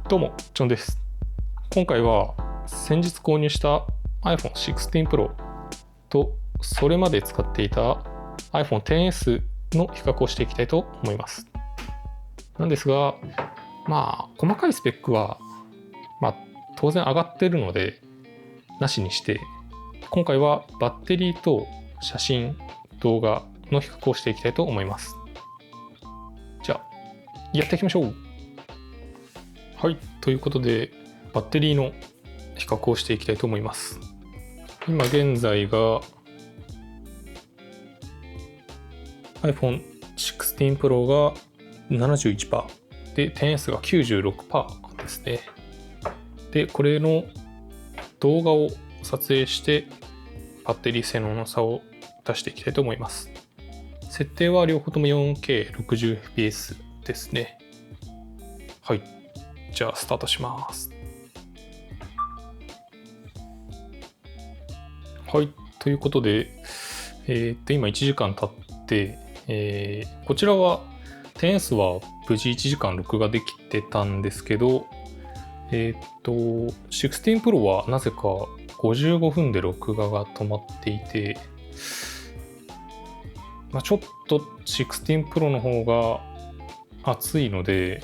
どうも、ジョンです。今回は先日購入した iPhone 16 Pro とそれまで使っていた iPhone XS の比較をしていきたいと思います。なんですが、細かいスペックは、当然上がってるので、なしにして、今回はバッテリーと写真、動画の比較をしていきたいと思います。じゃあ、やっていきましょう。はい、ということでバッテリーの比較をしていきたいと思います。今現在が iPhone 16 Pro が 71% で XS が 96% ですね。で、これの動画を撮影してバッテリー性能の差を出していきたいと思います。設定は両方とも 4K60fps ですね。はい、じゃあスタートします。はい、ということで、今1時間経って、こちらは XS は無事1時間録画できてたんですけど、16 Pro はなぜか55分で録画が止まっていて、ちょっと16 Pro の方が熱いので、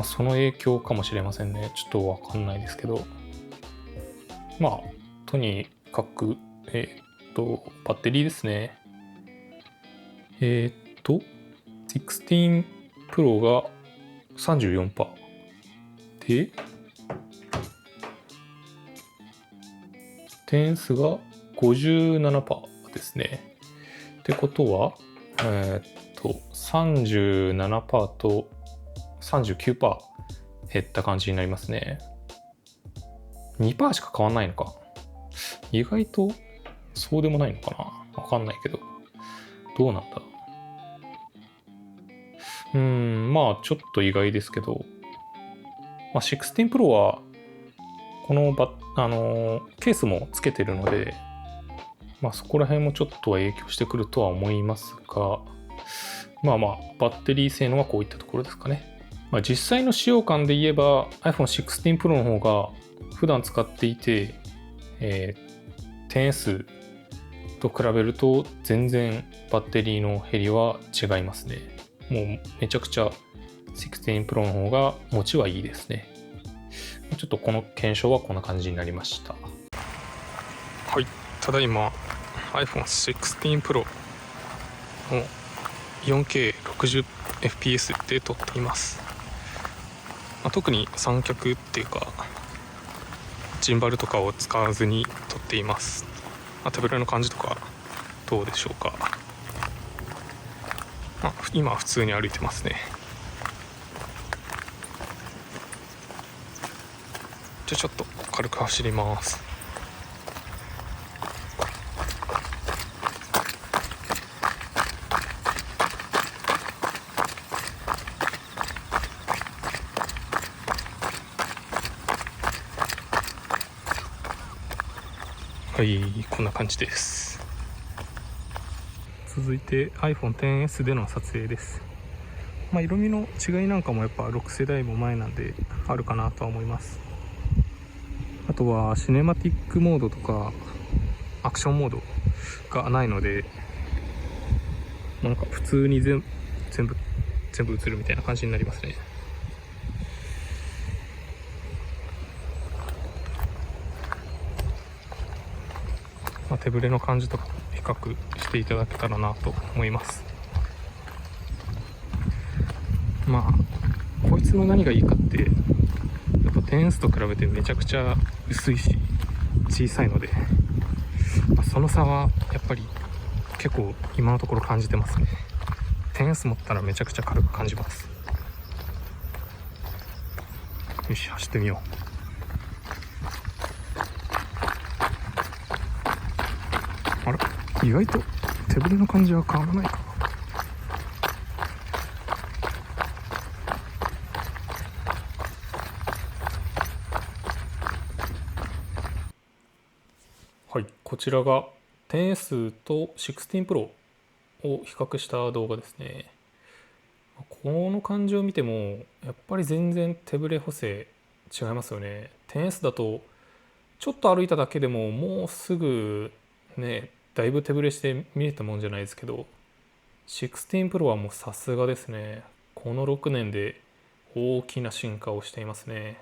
その影響かもしれませんね。ちょっとわかんないですけど。とにかく、バッテリーですね。16 Pro が 34%。で、XS が 57% ですね。ってことは、37% と 39% 減った感じになりますね。2% しか変わんないのか。意外とそうでもないのかな。わかんないけど。どうなんだ。ちょっと意外ですけど。16 Pro は、このケースもつけてるので、そこら辺もちょっとは影響してくるとは思いますが、バッテリー性能はこういったところですかね。実際の使用感で言えば iPhone 16 Pro の方が普段使っていて、XS と比べると全然バッテリーの減りは違いますね。もうめちゃくちゃ16 Pro の方が持ちはいいですね。ちょっとこの検証はこんな感じになりました。はい、ただいま iPhone 16 Pro の 4K60fps で撮っています。特に三脚っていうかジンバルとかを使わずに撮っています。手ぶれの感じとかどうでしょうか。今普通に歩いてますね。じゃあちょっと軽く走ります。はい、こんな感じです。続いて iPhone XS での撮影です。色味の違いなんかもやっぱ6世代も前なんであるかなとは思います。あとはシネマティックモードとかアクションモードがないので、なんか普通に全部映るみたいな感じになりますね。手ぶれの感じとか比較していただけたらなと思います。こいつの何がいいかって、やっぱXSと比べてめちゃくちゃ薄いし小さいので、その差はやっぱり結構今のところ感じてますね。XS持ったらめちゃくちゃ軽く感じます。よし、走ってみよう。あれ、意外と手ぶれの感じは変わらないか。はい、こちらが XS と16 Pro を比較した動画ですね。この感じを見てもやっぱり全然手ブレ補正違いますよね。10S だとちょっと歩いただけでももうすぐね、だいぶ手ブレして見えたもんじゃないですけど、16 Pro はもうさすがですね。この6年で大きな進化をしていますね。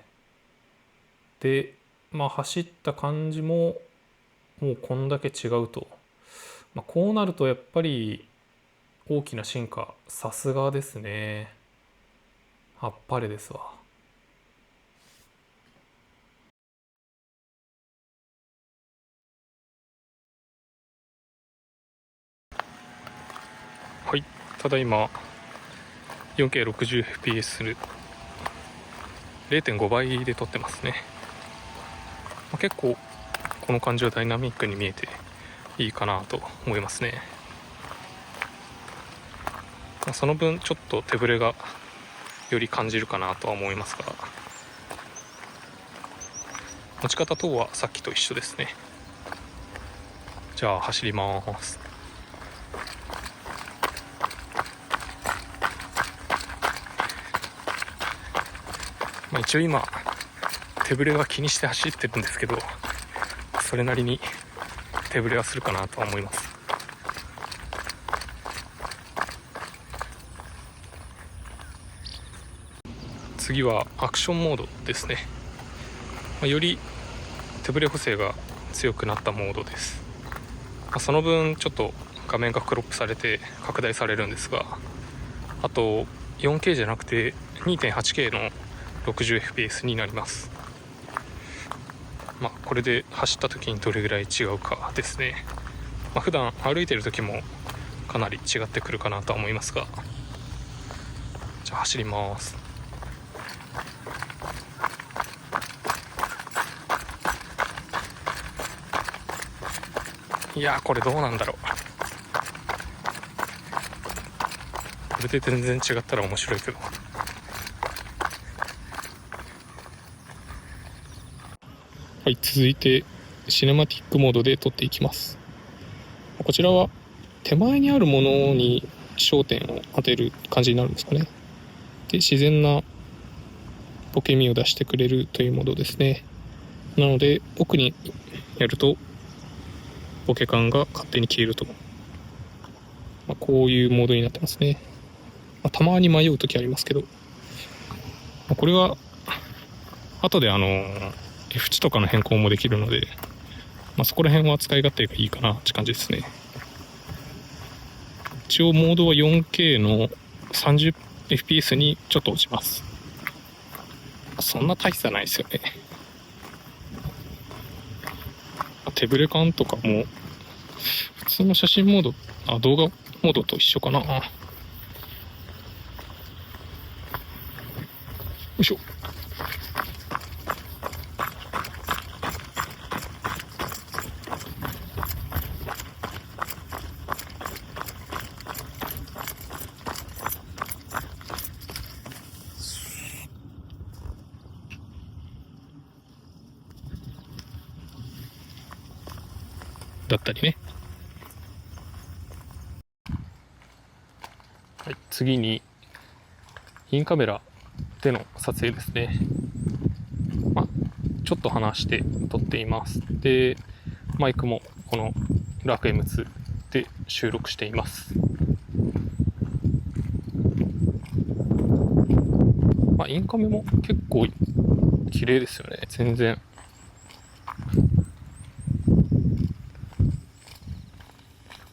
で、走った感じももうこんだけ違うと、こうなるとやっぱり大きな進化、さすがですね。あっぱれですわ。はい、ただいま 4K60fps 0.5 倍で撮ってますね。結構この感じはダイナミックに見えていいかなと思いますね。その分ちょっと手ぶれがより感じるかなとは思いますが、持ち方等はさっきと一緒ですね。じゃあ走ります。一応今手ぶれは気にして走ってるんですけど、それなりに手ぶれはするかなとは思います。次はアクションモードですね。より手ぶれ補正が強くなったモードです。その分ちょっと画面がクロップされて拡大されるんですが、あと 4K じゃなくて 2.8K の 60fps になります。これで走った時にどれぐらい違うかですね。普段歩いてる時もかなり違ってくるかなとは思いますが、じゃあ走ります。いやー、これどうなんだろう。これで全然違ったら面白いけど。はい、続いてシネマティックモードで撮っていきます。こちらは手前にあるものに焦点を当てる感じになるんですかね。で、自然なボケ身を出してくれるというモードですね。なので奥にやるとボケ感が勝手に消えると、こういうモードになってますね。たまに迷う時ありますけど、これは後でF 値とかの変更もできるので、そこら辺は使い勝手がいいかなって感じですね。一応モードは 4K の 30fps にちょっと落ちます。そんな大差ないですよね。手ブレ感とかも普通の写真モード、動画モードと一緒かな。よいしょ。だったりね。はい、次にインカメラでの撮影ですね。ちょっと離して撮っています。で、マイクもこのラフ M2 で収録しています。インカメも結構綺麗ですよね。全然。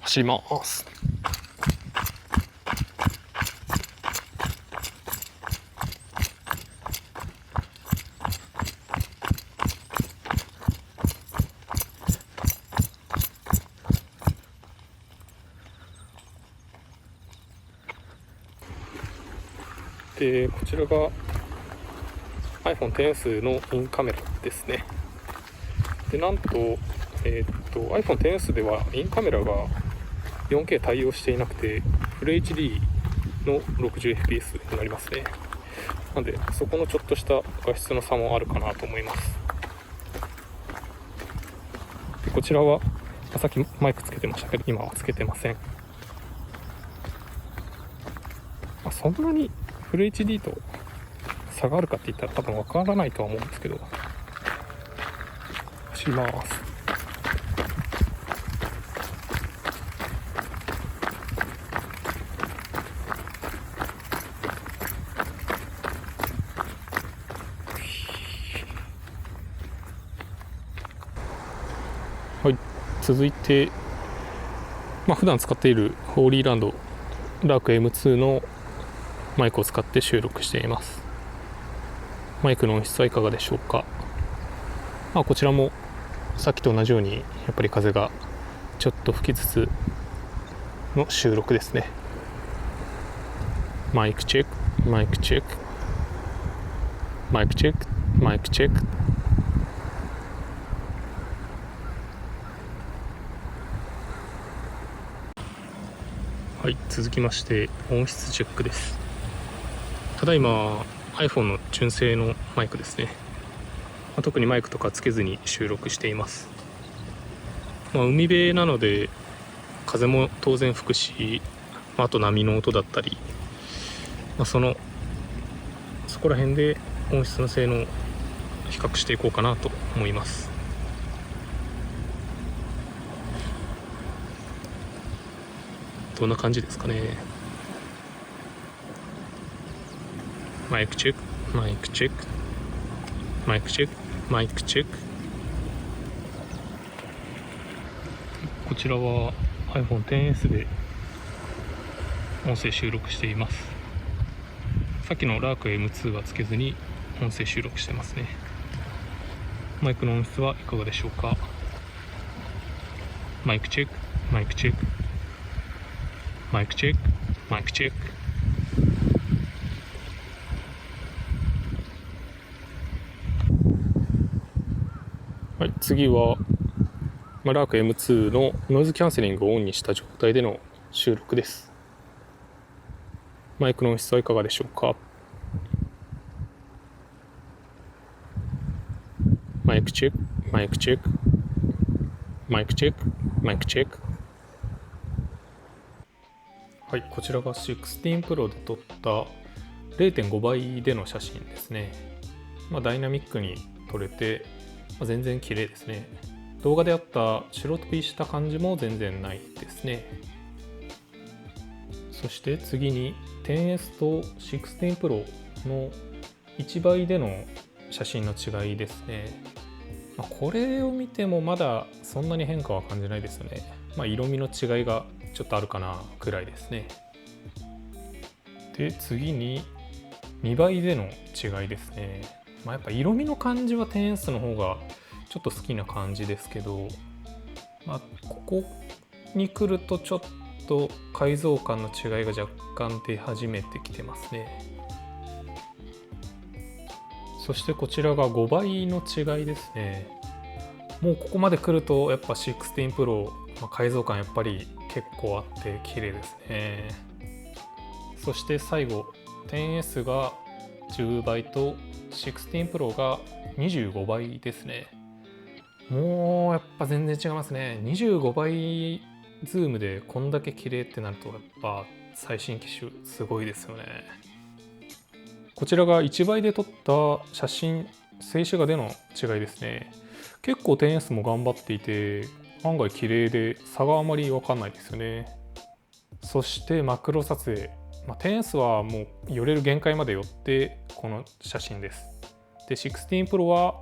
走ります。で、こちらが iPhone XS のインカメラですね。で、なんと、iPhone XS ではインカメラが 4K 対応していなくて、フル HD の 60fps になりますね。なので、そこのちょっとした画質の差もあるかなと思います。で、こちらは、さっきマイクつけてましたけど、今はつけてません。そんなにフル HD と差があるかって言ったら多分わからないとは思うんですけど、します。はい、続いて、普段使っているホーリーランドラーク M2 のマイクを使って収録しています。マイクの音質はいかがでしょうか。こちらもさっきと同じようにやっぱり風がちょっと吹きつつの収録ですね。マイクチェック、マイクチェック、マイクチェック、マイクチェック。はい、続きまして音質チェックです。ただいま iPhone の純正のマイクですね。特にマイクとかつけずに収録しています。海辺なので風も当然吹くし、あと波の音だったり、そこら辺で音質の性能を比較していこうかなと思います。どんな感じですかね。マイクチェック、マイクチェック、マイクチェック、マイクチェック。こちらは iPhone XS で音声収録しています。さっきのラーク M2 はつけずに音声収録してますね。マイクの音質はいかがでしょうか。マイクチェック、マイクチェック、マイクチェック、マイクチェック。はい、次はラーク M2 のノイズキャンセリングをオンにした状態での収録です。マイクの音質はいかがでしょうか。マイクチェック、マイクチェック、マイクチェック、マイクチェック。はい、こちらが16 Pro で撮った 0.5 倍での写真ですね。ダイナミックに撮れて、全然綺麗ですね。動画であった白飛びした感じも全然ないですね。そして次に 10S と16 Pro の1倍での写真の違いですね。これを見てもまだそんなに変化は感じないですよね。色味の違いがちょっとあるかなくらいですね。で次に2倍での違いですね。やっぱ色味の感じは 10S の方がちょっと好きな感じですけど、ここに来るとちょっと解像感の違いが若干出始めてきてますね。そしてこちらが5倍の違いですね。もうここまで来るとやっぱ16 Pro、解像感やっぱり結構あって綺麗ですね。そして最後 10S が10倍と16 Pro が25倍ですね。もうやっぱ全然違いますね。25倍ズームでこんだけ綺麗ってなるとやっぱ最新機種すごいですよね。こちらが1倍で撮った写真静止画での違いですね。結構 10S も頑張っていて案外綺麗で差があまり分かんないですよね。そしてマクロ撮影、10S はもう寄れる限界まで寄ってこの写真です。で16 Pro は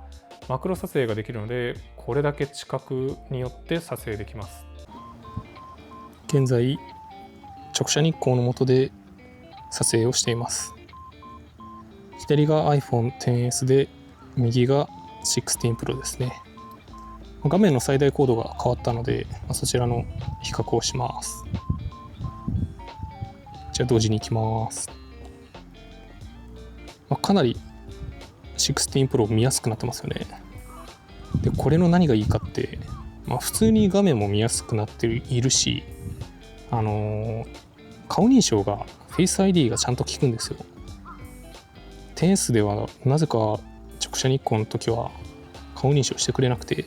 マクロ撮影ができるのでこれだけ近くによって撮影できます。現在直射日光の下で撮影をしています。左が iPhone XS で右が16 Pro ですね。画面の最大高度が変わったのでそちらの比較をします。じゃあ同時にいきます。かなり16 Pro 見やすくなってますよね。でこれの何がいいかって、普通に画面も見やすくなっているし、顔認証が Face ID がちゃんと効くんですよ。10S ではなぜか直射日光の時は顔認証してくれなくて、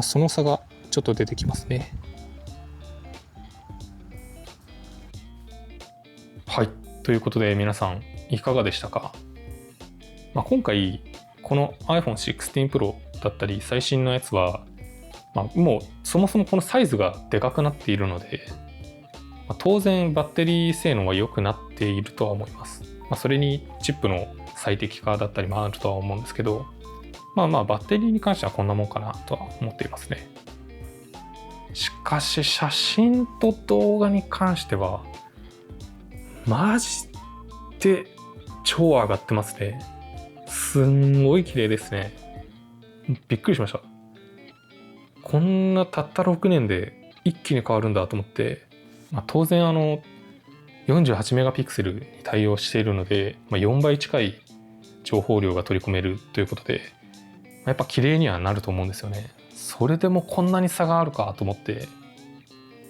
その差がちょっと出てきますね。はい、ということで皆さんいかがでしたか？今回この iPhone 16 Pro だったり最新のやつは、もうそもそもこのサイズがでかくなっているので、当然バッテリー性能は良くなっているとは思います。それにチップの最適化だったりもあるとは思うんですけど、バッテリーに関してはこんなもんかなとは思っていますね。しかし写真と動画に関してはマジで超上がってますね。すんごい綺麗ですね。びっくりしました。こんなたった6年で一気に変わるんだと思って、当然48メガピクセルに対応しているので、4倍近い情報量が取り込めるということで、やっぱ綺麗にはなると思うんですよね。それでもこんなに差があるかと思って、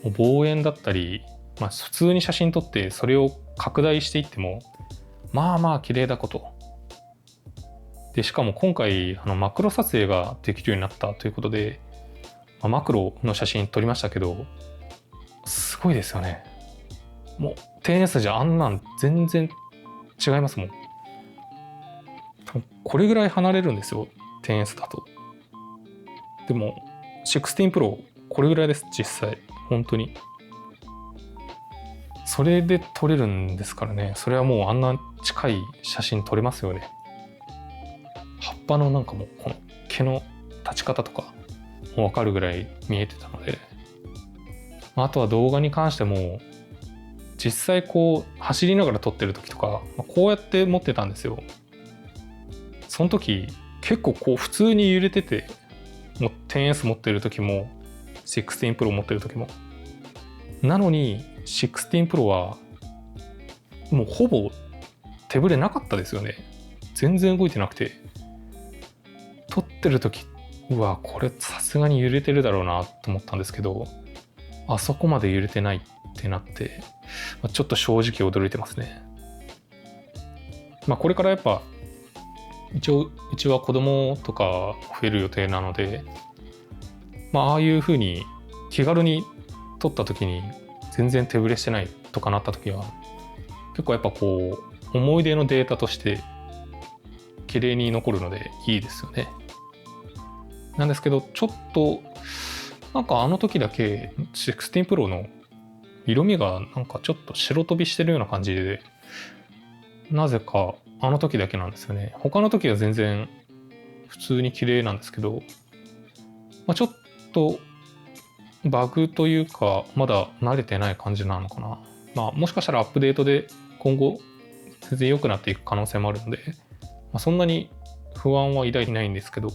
もう望遠だったり、普通に写真撮ってそれを拡大していっても綺麗だことで、しかも今回マクロ撮影ができるようになったということで、マクロの写真撮りましたけど、すごいですよね。もう 10S じゃあんなん全然違いますもん。これぐらい離れるんですよ、 10S だと。でも16 Pro これぐらいです、実際。本当にそれで撮れるんですからね。それはもうあんな近い写真撮れますよね。葉っぱのこの毛の立ち方とかも分かるぐらい見えてたので、あとは動画に関しても実際走りながら撮ってる時とかこうやって持ってたんですよ。その時結構普通に揺れてて、もう 10S 持ってる時も16 Pro 持ってる時も、なのに16 Pro はもうほぼ手ぶれなかったですよね。全然動いてなくて、撮ってる時これさすがに揺れてるだろうなと思ったんですけど、あそこまで揺れてないってなって、ちょっと正直驚いてますね。これからやっぱ一応うちは子供とか増える予定なので、ああいう風に気軽に撮った時に全然手ぶれしてないとかなった時は、結構やっぱ思い出のデータとして綺麗に残るのでいいですよね。なんですけど、ちょっとあの時だけ16 Pro の色味がちょっと白飛びしてるような感じで、なぜかあの時だけなんですよね。他の時は全然普通に綺麗なんですけど、ちょっとバグというかまだ慣れてない感じなのかな。もしかしたらアップデートで今後全然良くなっていく可能性もあるので、そんなに不安は抱いてないんですけど、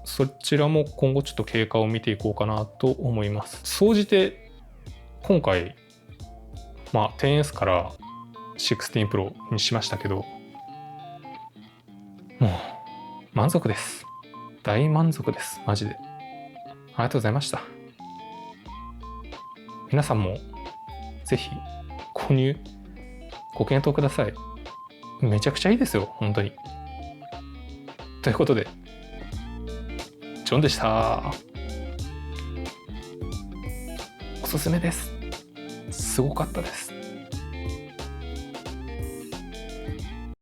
そちらも今後ちょっと経過を見ていこうかなと思います。総じて今回10S から16 Pro にしましたけど、もう満足です。大満足です。マジでありがとうございました。皆さんもぜひ購入ご検討ください。めちゃくちゃいいですよ、本当に。ということでジョンでした。おすすめです。すごかったです。